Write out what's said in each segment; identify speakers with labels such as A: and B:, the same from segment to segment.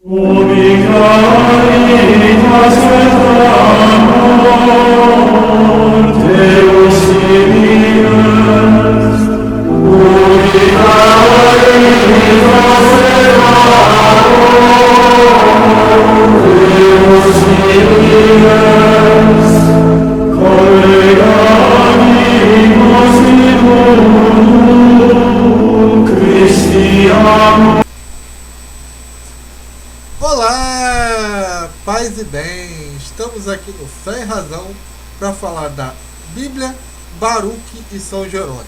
A: Ubi caritas et amor Deus Filius, ubi caritas et amor Deus Filius, collegabimus in unum Christianum.
B: Olá, paz e bem! Estamos aqui no Fé e Razão para falar da Bíblia, Baruque e São Jerônimo.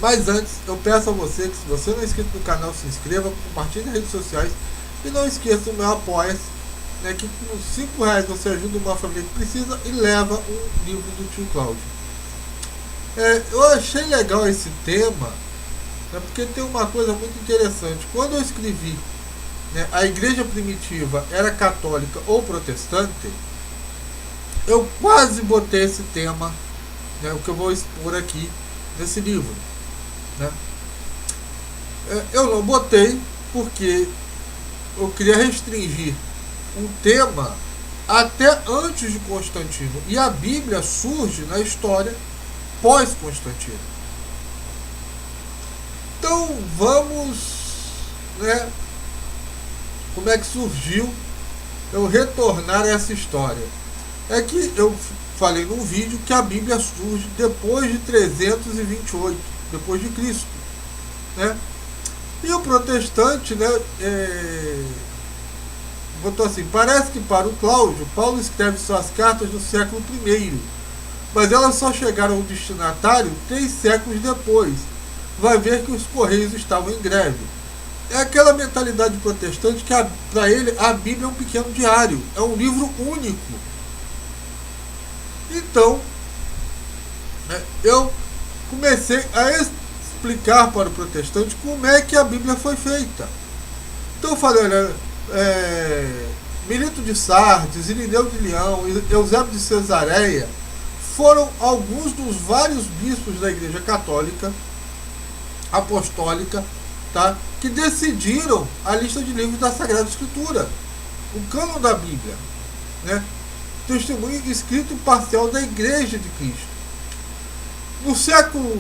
B: Mas antes, eu peço a você que, se você não é inscrito no canal, se inscreva, compartilhe nas redes sociais e não esqueça o meu apoia-se, né, que com R$5 você ajuda uma família que precisa e leva um livro do tio Cláudio. Eu achei legal esse tema, né, porque tem uma coisa muito interessante. Quando eu escrevi a igreja primitiva era católica ou protestante, eu quase botei esse tema, o que eu vou expor aqui nesse livro, né? Eu não botei porque eu queria restringir um tema até antes de Constantino, e a Bíblia surge na história pós-Constantino. Então vamos, como é que surgiu eu retornar a essa história? É que eu falei num vídeo que a Bíblia surge depois de 328 depois de Cristo, né? E o protestante, botou assim: parece que para o Cláudio, Paulo escreve suas cartas no século I, mas elas só chegaram ao destinatário 3 séculos depois. Vai ver que os correios estavam em greve. É aquela mentalidade protestante que para ele a Bíblia é um pequeno diário, é um livro único. Então, eu comecei a explicar para o protestante como é que a Bíblia foi feita. Então eu falei, olha, Milito de Sardes, Irineu de Leão, Eusébio de Cesareia foram alguns dos vários bispos da Igreja Católica Apostólica, que decidiram a lista de livros da Sagrada Escritura, o cânon da Bíblia, testemunho escrito parcial da Igreja de Cristo. No século,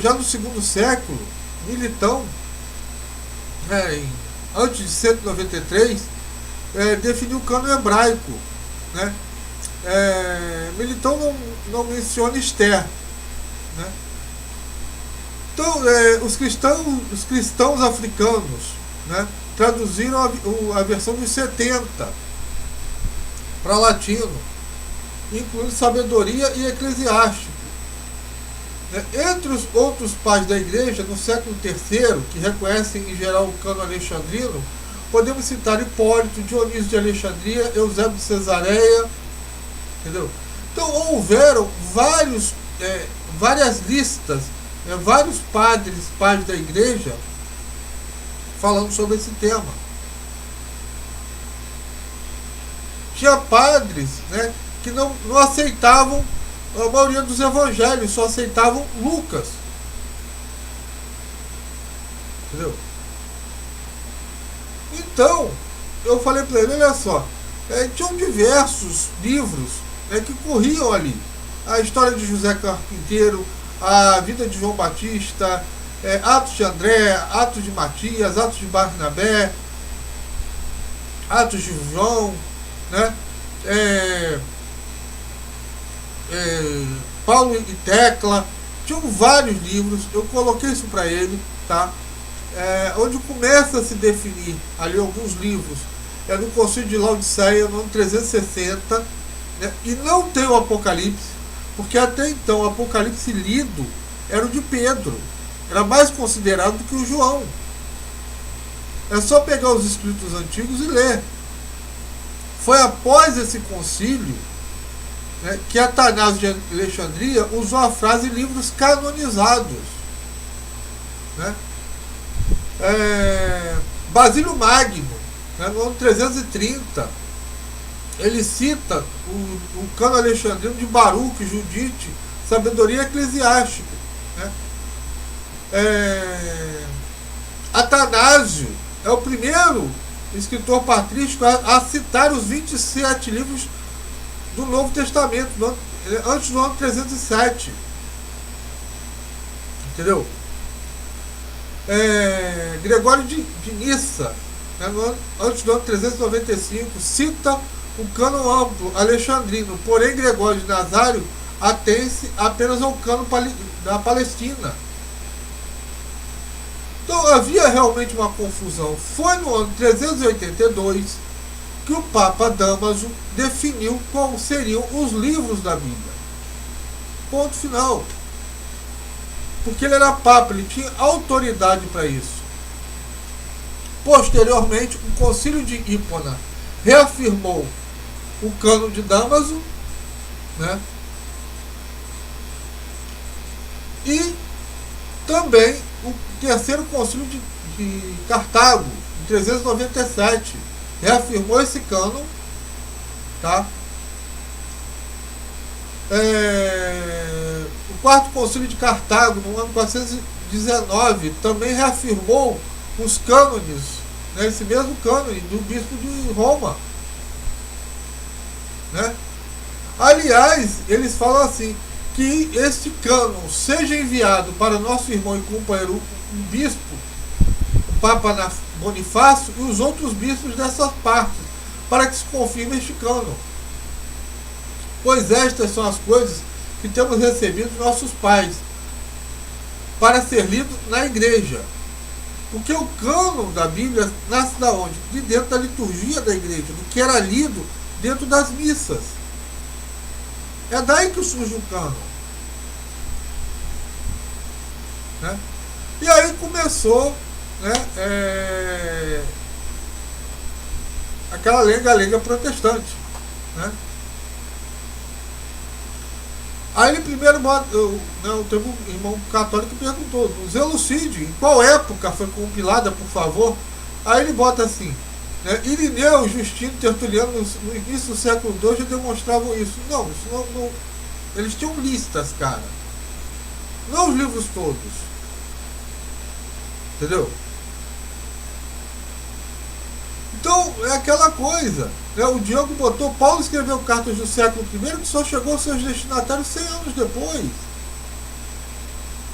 B: já no segundo século, Militão, antes de 193, definiu o cânon hebraico. Militão não menciona Esther. Então, os cristãos africanos, traduziram a versão dos 70 para latino, incluindo sabedoria e eclesiástico. Entre os outros pais da igreja, no século III, que reconhecem em geral o cânon alexandrino, podemos citar Hipólito, Dionísio de Alexandria, Eusébio de Cesareia, entendeu? Então houveram várias listas, vários pais da igreja falando sobre esse tema. Tinha padres, que não aceitavam a maioria dos evangelhos, só aceitavam Lucas, entendeu? Então eu falei para ele, olha só, tinham diversos livros que corriam ali: a história de José Carpinteiro, a vida de João Batista, Atos de André, Atos de Matias, Atos de Barnabé, Atos de João, Paulo e Tecla. Tinham vários livros, eu coloquei isso para ele, onde começa a se definir ali alguns livros. No Concílio de Laodiceia, no ano 360, e não tem o Apocalipse, porque até então o Apocalipse lido era o de Pedro, era mais considerado do que o João. É só pegar os escritos antigos e ler. Foi após esse concílio que Atanásio de Alexandria usou a frase livros canonizados. Basílio Magno, no ano 330, ele cita o cânon alexandrino de Baruque, Judite, sabedoria eclesiástica. Atanásio é o primeiro escritor patrístico a citar os 27 livros do Novo Testamento, antes do ano 307. Entendeu? Gregório de Nissa, né, antes do ano 395, cita o cânon amplo alexandrino, porém Gregório de Nazário atém-se apenas ao cânon da Palestina. Então havia realmente uma confusão. Foi no ano 382 que o Papa Dámaso definiu quais seriam os livros da Bíblia. Ponto final. Porque ele era Papa, ele tinha autoridade para isso. Posteriormente, o Concílio de Hipona reafirmou o cânon de Dámaso, né? E também o terceiro concílio de Cartago, em 397, reafirmou esse cânon, tá? O quarto concílio de Cartago, no ano 419, também reafirmou os cânones, né? Esse mesmo cânone do bispo de Roma, né? Aliás, eles falam assim, que este cânon seja enviado para nosso irmão e companheiro, um bispo, o Papa Bonifácio, e os outros bispos dessas partes, para que se confirme este cânon. Pois estas são as coisas que temos recebido de nossos pais, para ser lido na igreja. Porque o cânon da Bíblia nasce da onde? De dentro da liturgia da igreja, do que era lido dentro das missas. É daí que surge o cânon, né? E aí começou, né, aquela lenga-lenga protestante, né? Aí ele primeiro teve um irmão católico que perguntou, nos elucide, em qual época foi compilada, por favor? Aí ele bota assim, né, Irineu, Justino, Tertuliano, no início do século II já demonstravam isso. Não, isso não, eles tinham listas, cara. Não os livros todos. Entendeu? Então, é aquela coisa, né? O Diogo botou, Paulo escreveu cartas do século I que só chegou aos seus destinatários 100 anos depois.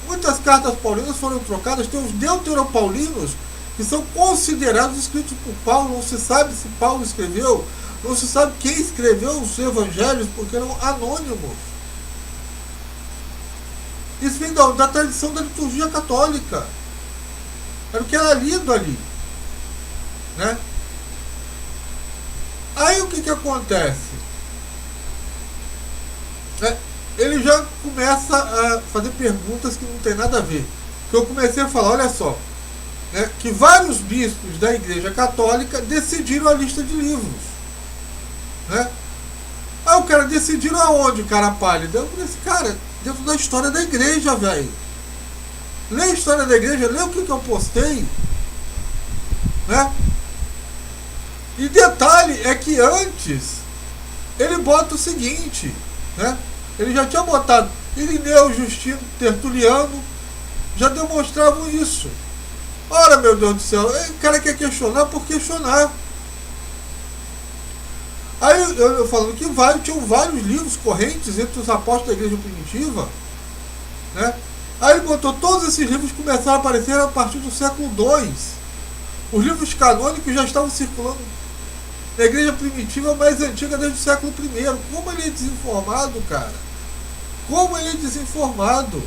B: Muitas cartas paulinas foram trocadas, tem os deuteropaulinos, que são considerados escritos por Paulo. Não se sabe se Paulo escreveu, não se sabe quem escreveu os evangelhos, porque eram anônimos. Isso vem da tradição da liturgia católica. Era o que era lido ali, né? Aí o que acontece? Ele já começa a fazer perguntas que não tem nada a ver. Que eu comecei a falar, olha só, né, que vários bispos da Igreja Católica decidiram a lista de livros, né? Aí o cara decidiram aonde, cara pálido? Eu falei assim, cara, dentro da história da igreja, velho. Lê a história da igreja, lê o que eu postei, né? E detalhe é que antes ele bota o seguinte, né? Ele já tinha botado Irineu, Justino, Tertuliano, já demonstravam isso. Ora, meu Deus do céu, o cara quer questionar por questionar. Aí eu falando que tinham vários livros correntes entre os apóstolos da igreja primitiva, né? Aí ele botou todos esses livros que começaram a aparecer a partir do século II. Os livros canônicos já estavam circulando na igreja primitiva mais antiga desde o século I. Como ele é desinformado, cara? Como ele é desinformado?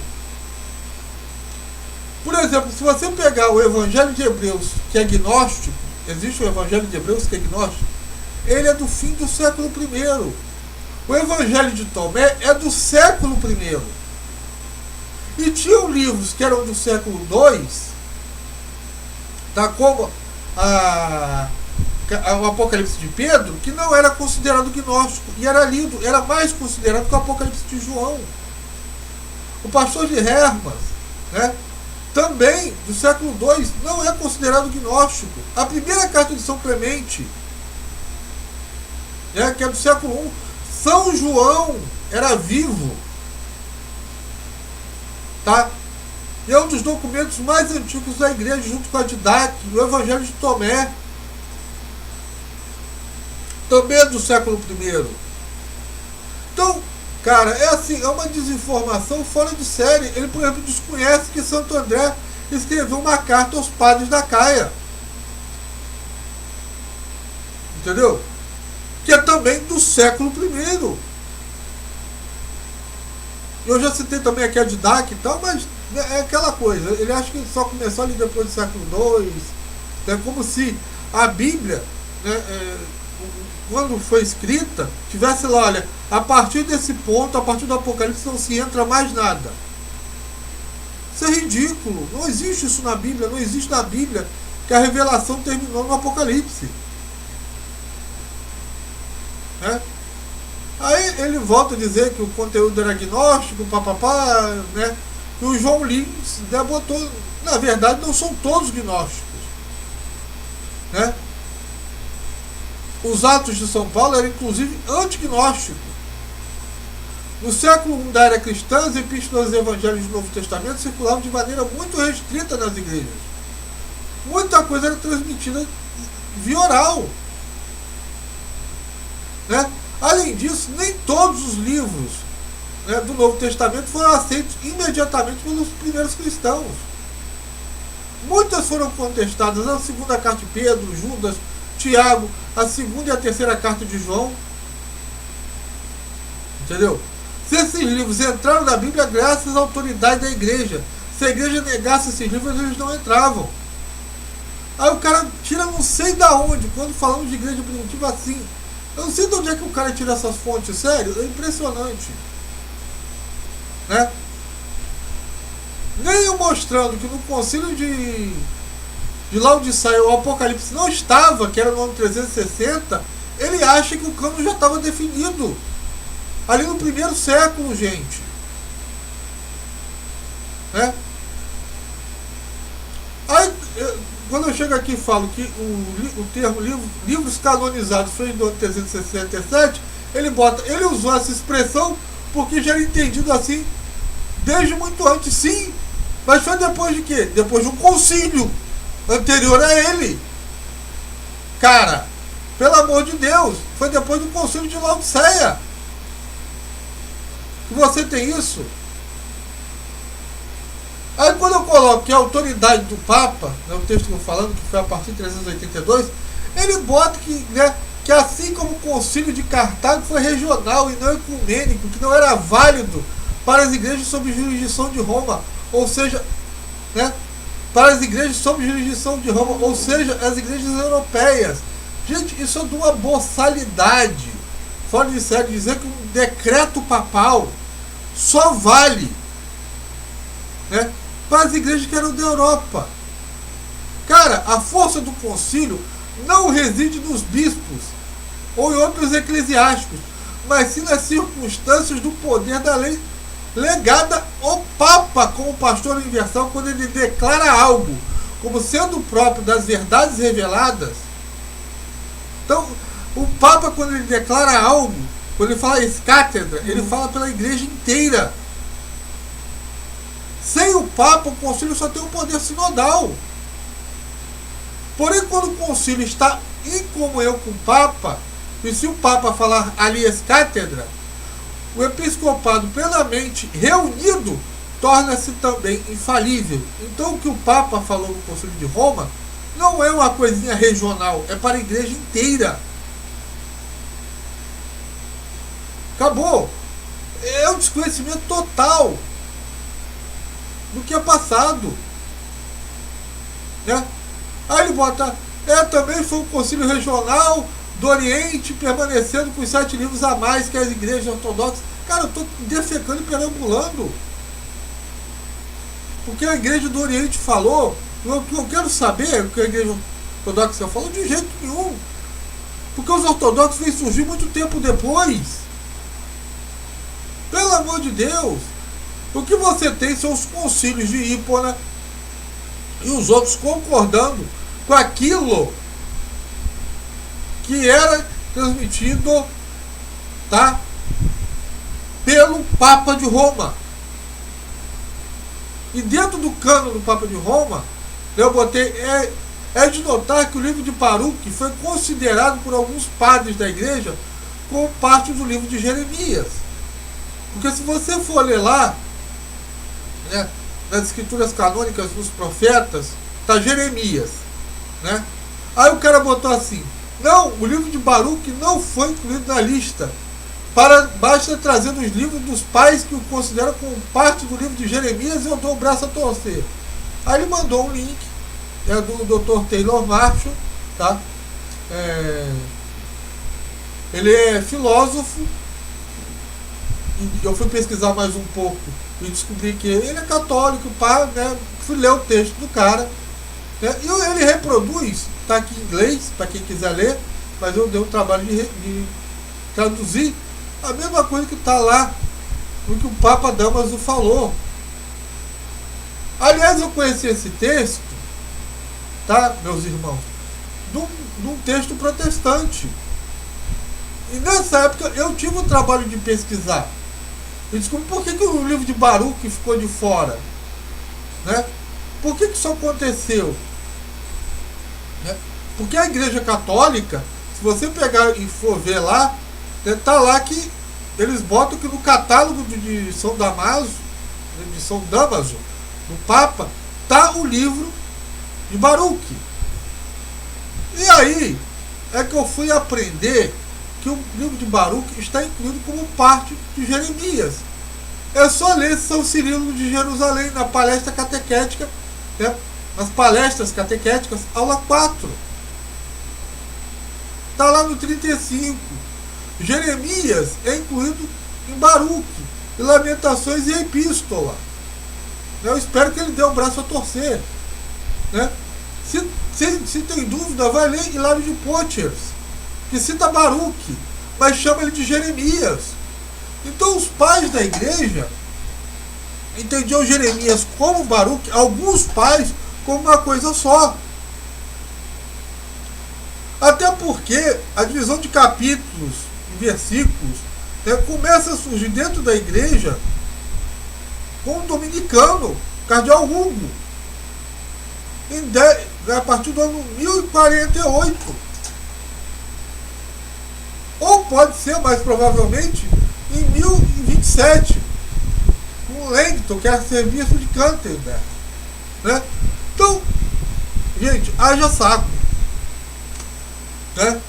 B: Por exemplo, se você pegar o Evangelho de Hebreus, que é gnóstico, existe o Evangelho de Hebreus que é gnóstico, ele é do fim do século I. O Evangelho de Tomé é do século I. E tinham livros que eram do século II, tá, como o Apocalipse de Pedro, que não era considerado gnóstico, e era lido, era mais considerado que o Apocalipse de João. O Pastor de Hermas, né, também do século II, não é considerado gnóstico. A primeira carta de São Clemente, né, que é do século I, São João era vivo, tá? E é um dos documentos mais antigos da igreja, junto com a Didaque, o Evangelho de Tomé. também é do século I. Então, cara, é assim, é uma desinformação fora de série. Ele, por exemplo, desconhece que Santo André escreveu uma carta aos padres da Caia. Entendeu? Que é também do século I. Eu já citei também aqui a Didac e tal, mas é aquela coisa. Ele acha que só começou ali depois do século II. É como se a Bíblia, né, quando foi escrita, tivesse lá, olha, a partir desse ponto, a partir do Apocalipse, não se entra mais nada. Isso é ridículo. Não existe isso na Bíblia. Não existe na Bíblia que a revelação terminou no Apocalipse. Né? Aí ele volta a dizer que o conteúdo era agnóstico, papapá, né? E o João Lins, né, botou. Na verdade, não são todos gnósticos. Né? Os Atos de São Paulo eram inclusive antignósticos. No século I da era cristã, as epístolas e evangelhos do Novo Testamento circulavam de maneira muito restrita nas igrejas. Muita coisa era transmitida via oral. Né? Além disso, nem todos os livros, né, do Novo Testamento foram aceitos imediatamente pelos primeiros cristãos. Muitas foram contestadas. A segunda carta de Pedro, Judas, Tiago, a segunda e a terceira carta de João. Entendeu? Se esses livros entraram na Bíblia graças à autoridade da igreja. Se a igreja negasse esses livros, eles não entravam. Aí o cara tira não sei da onde, quando falamos de igreja primitiva assim. Eu não sei de onde é que o cara tira essas fontes, sério, é impressionante. Né? Nem eu mostrando que no concílio de Laodiceia o Apocalipse não estava, que era no ano 360, ele acha que o cano já estava definido. Ali no primeiro século, gente. Né? Aí, quando eu chego aqui e falo que o termo livros canonizados foi do ano 367, ele usou essa expressão porque já era entendido assim desde muito antes, sim. Mas foi depois de quê? Depois de um concílio anterior a ele. Cara, pelo amor de Deus, foi depois do concílio de Laodiceia que você tem isso. Aí quando eu coloco que a autoridade do Papa, né, o texto que eu estou falando, que foi a partir de 382, ele bota que, né, que assim como o concílio de Cartago foi regional e não ecumênico, que não era válido para as igrejas sob jurisdição de Roma, ou seja, né, para as igrejas sob jurisdição de Roma, ou seja, as igrejas europeias. Gente, isso é de uma boçalidade. Fora de série dizer que um decreto papal só vale, né, para as igrejas que eram da Europa. Cara, a força do concílio não reside nos bispos ou em outros eclesiásticos, mas sim nas circunstâncias do poder da lei legada ao Papa como pastor universal, quando ele declara algo como sendo próprio das verdades reveladas. Então, o Papa, quando ele declara algo, quando ele fala ex-cátedra, ele fala pela igreja inteira. Sem o Papa, o concílio só tem um poder sinodal. Porém, quando o concílio está em comunhão com o Papa, e se o Papa falar ali ex-cátedra, o episcopado plenamente reunido torna-se também infalível. Então o que o Papa falou no Concílio de Roma não é uma coisinha regional, é para a igreja inteira. Acabou. É um desconhecimento total do que é passado. Né? Aí ele bota, também foi um concílio regional do Oriente, permanecendo com os 7 livros a mais que as igrejas ortodoxas. Cara, eu estou defecando e perambulando. Porque a igreja do Oriente falou, eu quero saber o que a igreja ortodoxa falou, de jeito nenhum. Porque os ortodoxos vêm surgir muito tempo depois. Pelo amor de Deus. O que você tem são os concílios de Hípona e os outros concordando com aquilo que era transmitido, tá, pelo Papa de Roma. E dentro do cano do Papa de Roma, eu botei é de notar que o livro de Baruque foi considerado por alguns padres da igreja como parte do livro de Jeremias. Porque se você for ler lá, né, nas escrituras canônicas dos profetas, está Jeremias. Né? Aí o cara botou assim: não, o livro de Baruque não foi incluído na lista. Basta trazer os livros dos pais que o consideram como parte do livro de Jeremias e eu dou o braço a torcer. Aí ele mandou um link, é do Dr. Taylor Marshall, tá? Ele é filósofo, e eu fui pesquisar mais um pouco e descobri que ele é católico, pá, né? Fui ler o texto do cara, né? E ele reproduz, tá aqui em inglês, para quem quiser ler, mas eu dei o trabalho de traduzir a mesma coisa que está lá no que o Papa Damaso falou. Aliás, eu conheci esse texto, tá, meus irmãos, de um texto protestante. E nessa época eu tive o trabalho de pesquisar. E descobri por que o livro de Baruque ficou de fora. Né? Por que isso aconteceu? Né? Porque a Igreja Católica, se você pegar e for ver lá, está lá que eles botam que no catálogo de São Damaso, do Papa, está o livro de Baruque. E aí é que eu fui aprender que o livro de Baruque está incluído como parte de Jeremias. É só ler São Cirilo de Jerusalém na palestra catequética, né? Nas palestras catequéticas, aula 4. Está lá no 35. Jeremias é incluído em Baruque, em Lamentações e Epístola. Eu espero que ele dê o braço a torcer. Né? Se tem dúvida, vai ler Hilário de Poitiers, que cita Baruque, mas chama ele de Jeremias. Então os pais da igreja entendiam Jeremias como Baruque, alguns pais como uma coisa só. Até porque a divisão de capítulos e versículos, né, começa a surgir dentro da igreja com o dominicano, Cardeal Hugo, a partir do ano 1048. Ou pode ser, mais provavelmente, em 1027, com Langton, que era serviço de Canterbury. Né? Então, gente, haja saco. Né?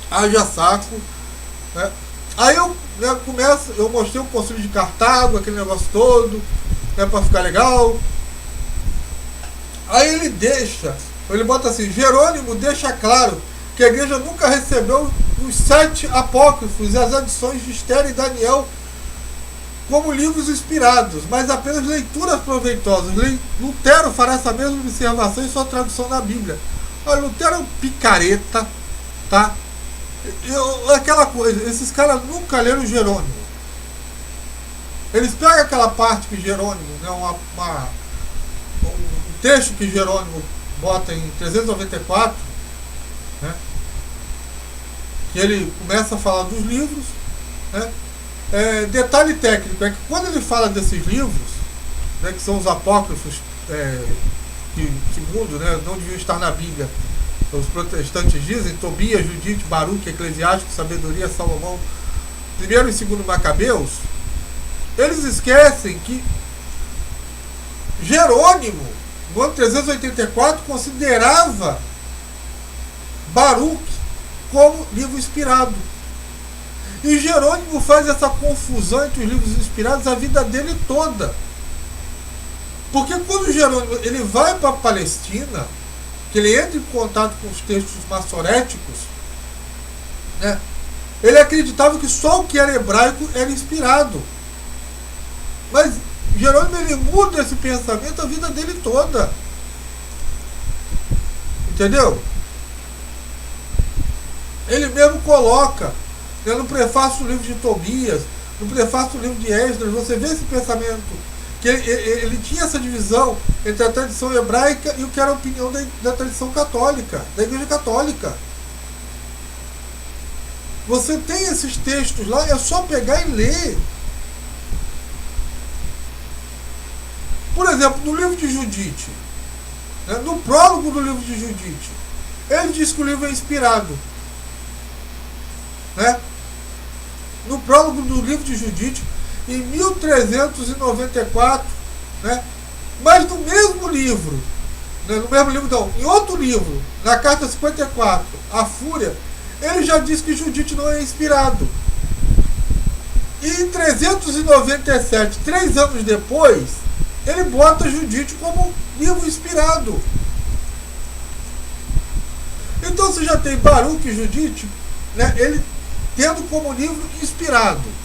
B: Haja saco. Né? Aí eu mostrei o Concílio de Cartago, aquele negócio todo, né, para ficar legal. Aí ele bota assim: Jerônimo deixa claro que a igreja nunca recebeu os 7 apócrifos e as adições de Esther e Daniel como livros inspirados, mas apenas leituras proveitosas. Lutero fará essa mesma observação em sua tradução da Bíblia. Olha, Lutero é um picareta, tá? Aquela coisa, esses caras nunca leram Jerônimo. Eles pegam aquela parte que Jerônimo, né, um texto que Jerônimo bota em 394, né, que ele começa a falar dos livros, né. Detalhe técnico é que quando ele fala desses livros, né, que são os apócrifos, que segundo, né, não deviam estar na Bíblia, os protestantes dizem, Tobias, Judite, Baruque, Eclesiástico, Sabedoria, Salomão, 1º e 2º Macabeus, eles esquecem que Jerônimo, no ano 384, considerava Baruque como livro inspirado. E Jerônimo faz essa confusão entre os livros inspirados a vida dele toda. Porque quando Jerônimo ele vai para a Palestina, que ele entra em contato com os textos maçoréticos, né, ele acreditava que só o que era hebraico era inspirado. Mas Jerônimo ele muda esse pensamento a vida dele toda. Entendeu? Ele mesmo coloca, né, no prefácio do livro de Tobias, no prefácio do livro de Esdras, você vê esse pensamento, que ele tinha essa divisão entre a tradição hebraica e o que era a opinião da tradição católica, da Igreja Católica. Você tem esses textos lá, é só pegar e ler. Por exemplo, no livro de Judite, né, no prólogo do livro de Judite, ele diz que o livro é inspirado. Né? No prólogo do livro de Judite, em 1394, né? Mas no mesmo livro, né? No mesmo livro não, em outro livro, na carta 54, A Fúria, ele já diz que Judite não é inspirado. E em 397, 3 anos depois, ele bota Judite como livro inspirado. Então você já tem Baruque e Judite, né, ele tendo como livro inspirado.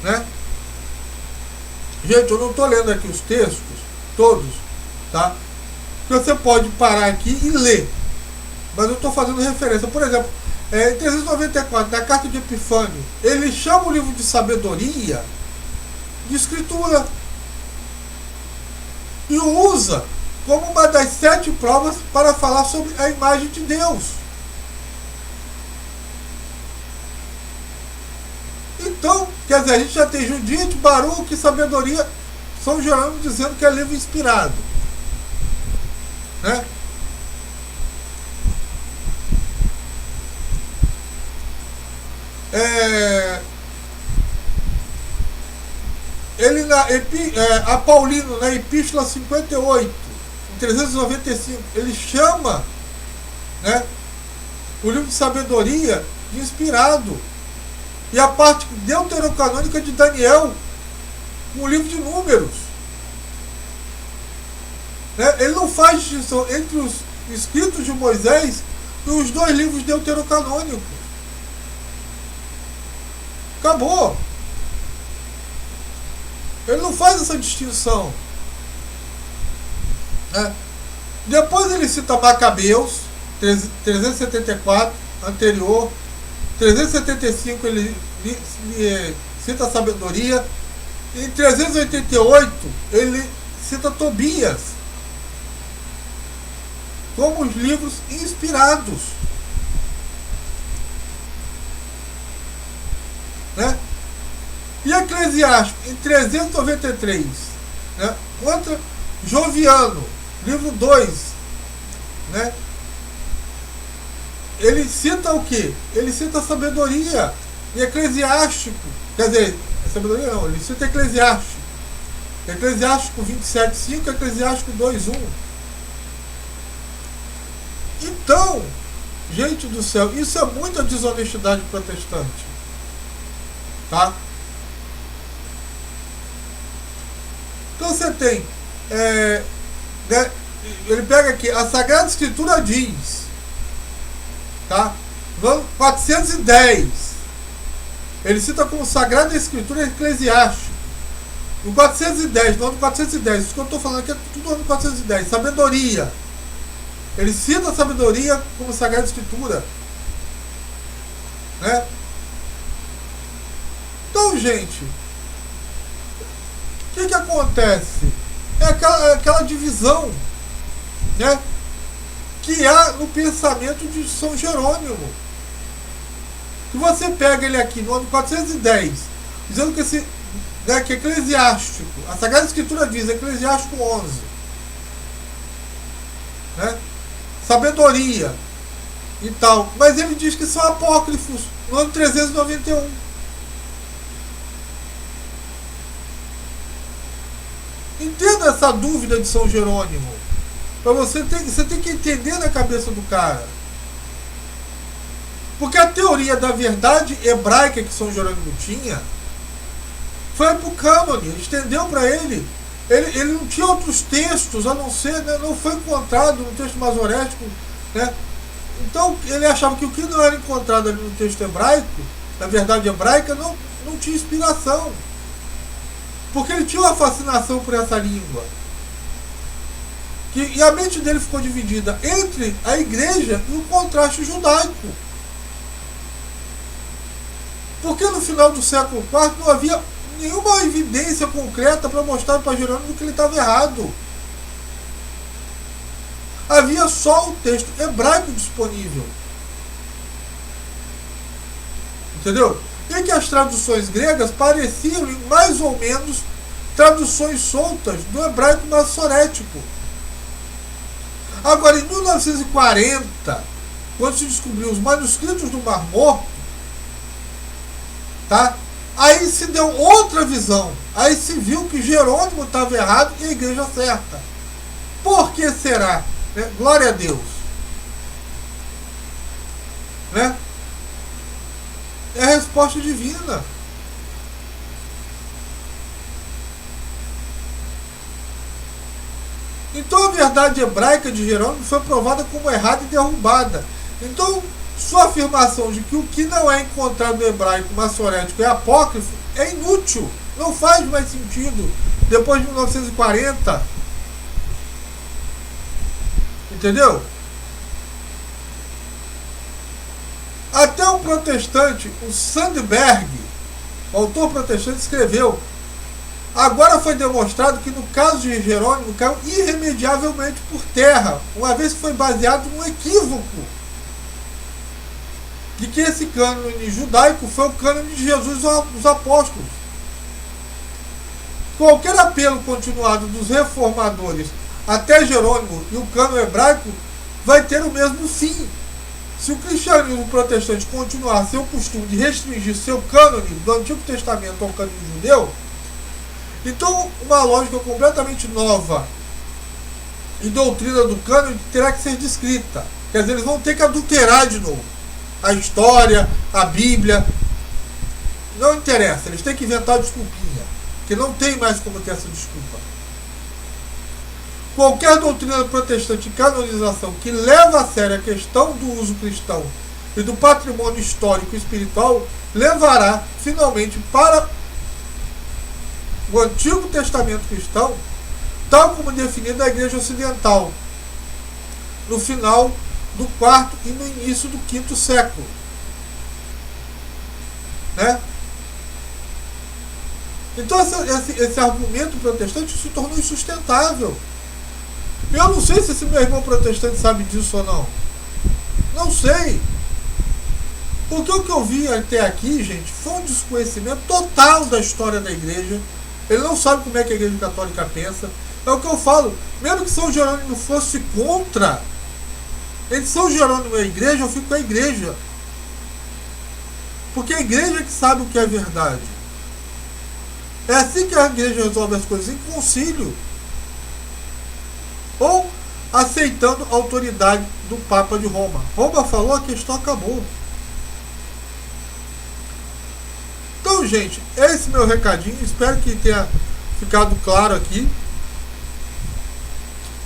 B: Né? Gente, eu não estou lendo aqui os textos todos, tá? Você pode parar aqui e ler, mas eu estou fazendo referência. Por exemplo, em 394, na carta de Epifânio, ele chama o livro de sabedoria de escritura e o usa como uma das 7 provas para falar sobre a imagem de Deus. Então, quer dizer, a gente já tem Judite, Baruque e sabedoria, São Jerônimo dizendo que é livro inspirado. Né? Ele a Paulino, na Epístola 58, em 395, ele chama, né, o livro de sabedoria de inspirado. E a parte deuterocanônica de Daniel, o livro de Números. Né? Ele não faz distinção entre os escritos de Moisés e os 2 livros deuterocanônicos. Acabou. Ele não faz essa distinção. Né? Depois ele cita Macabeus, 374, anterior. 375 ele cita a sabedoria. Em 388 ele cita Tobias como os livros inspirados. Né? E Eclesiástico, em 393, né? Contra Joviano, livro 2, né? Ele cita o quê? Ele cita a sabedoria. E Eclesiástico, quer dizer, sabedoria não, ele cita Eclesiástico. Eclesiástico 27:5, Eclesiástico 2:1. Então, gente do céu, isso é muita desonestidade protestante. Tá? Então você tem, né, ele pega aqui, a Sagrada Escritura diz, tá? No ano 410, ele cita como Sagrada Escritura Eclesiástico. No 410, no ano 410, isso que eu estou falando aqui é tudo no ano 410, sabedoria. Ele cita a sabedoria como Sagrada Escritura. Né? Então, gente, o que acontece? É aquela divisão, né, que há no pensamento de São Jerônimo. Se você pega ele aqui no ano 410, dizendo que que Eclesiástico, a Sagrada Escritura diz, Eclesiástico 11, né, sabedoria e tal, mas ele diz que são apócrifos no ano 391. Entenda essa dúvida de São Jerônimo. Para você tem que entender na cabeça do cara. Porque a teoria da verdade hebraica que São Jerônimo tinha foi para o cânone, estendeu para ele. Ele não tinha outros textos a não ser, né, não foi encontrado no texto masorético, né? Então ele achava que o que não era encontrado ali no texto hebraico, na verdade hebraica, não tinha inspiração. Porque ele tinha uma fascinação por essa língua. E a mente dele ficou dividida entre a igreja e o contraste judaico. Porque no final do século IV não havia nenhuma evidência concreta para mostrar para Jerônimo que ele estava errado. Havia só o texto hebraico disponível. Entendeu? E que as traduções gregas pareciam mais ou menos traduções soltas do hebraico maçorético. Agora, em 1940, quando se descobriu os manuscritos do Mar Morto, tá? Aí se deu outra visão. Aí se viu que Jerônimo estava errado e a igreja certa. Por que será? Né? Glória a Deus. Né? É a resposta divina. Então a verdade hebraica de Jerônimo foi provada como errada e derrubada. Então, sua afirmação de que o que não é encontrado no hebraico maçorético é apócrifo é inútil. Não faz mais sentido depois de 1940. Entendeu? Até um protestante, o Sandberg, o autor protestante, escreveu: agora foi demonstrado que no caso de Jerônimo caiu irremediavelmente por terra, uma vez que foi baseado num equívoco de que esse cânone judaico foi o cânone de Jesus dos apóstolos. Qualquer apelo continuado dos reformadores até Jerônimo e o cânone hebraico vai ter o mesmo fim. Se o cristianismo protestante continuar seu costume de restringir seu cânone do Antigo Testamento ao cânone judeu, então uma lógica completamente nova e doutrina do cânone terá que ser descrita. Quer dizer, eles vão ter que adulterar de novo a história, a Bíblia. Não interessa, eles têm que inventar desculpinha, que não tem mais como ter essa desculpa. Qualquer doutrina protestante de canonização que leva a sério a questão do uso cristão e do patrimônio histórico e espiritual levará finalmente para o Antigo Testamento cristão, tal como definido na Igreja Ocidental, no final do quarto e no início do quinto século. Né? Então esse argumento protestante se tornou insustentável. Eu não sei se esse meu irmão protestante sabe disso ou não. Não sei. Porque o que eu vi até aqui, gente, foi um desconhecimento total da história da igreja. Ele não sabe como é que a igreja católica pensa. É o que eu falo. Mesmo que São Jerônimo fosse contra, entre São Jerônimo e a igreja, eu fico com a igreja. Porque a igreja é que sabe o que é verdade. É assim que a igreja resolve as coisas, em concílio. Ou aceitando a autoridade do Papa de Roma. Roma falou, a questão acabou. Então, gente, esse é meu recadinho. Espero que tenha ficado claro aqui.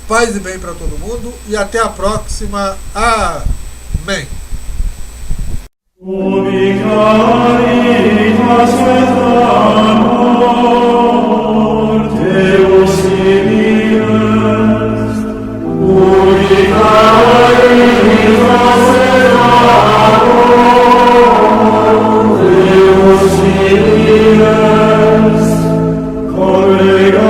B: Paz e bem para todo mundo. E até a próxima. Amém.
A: Ubi caritas et amor Deus civiles, ubi caritas et amor Deus civiles, congregationis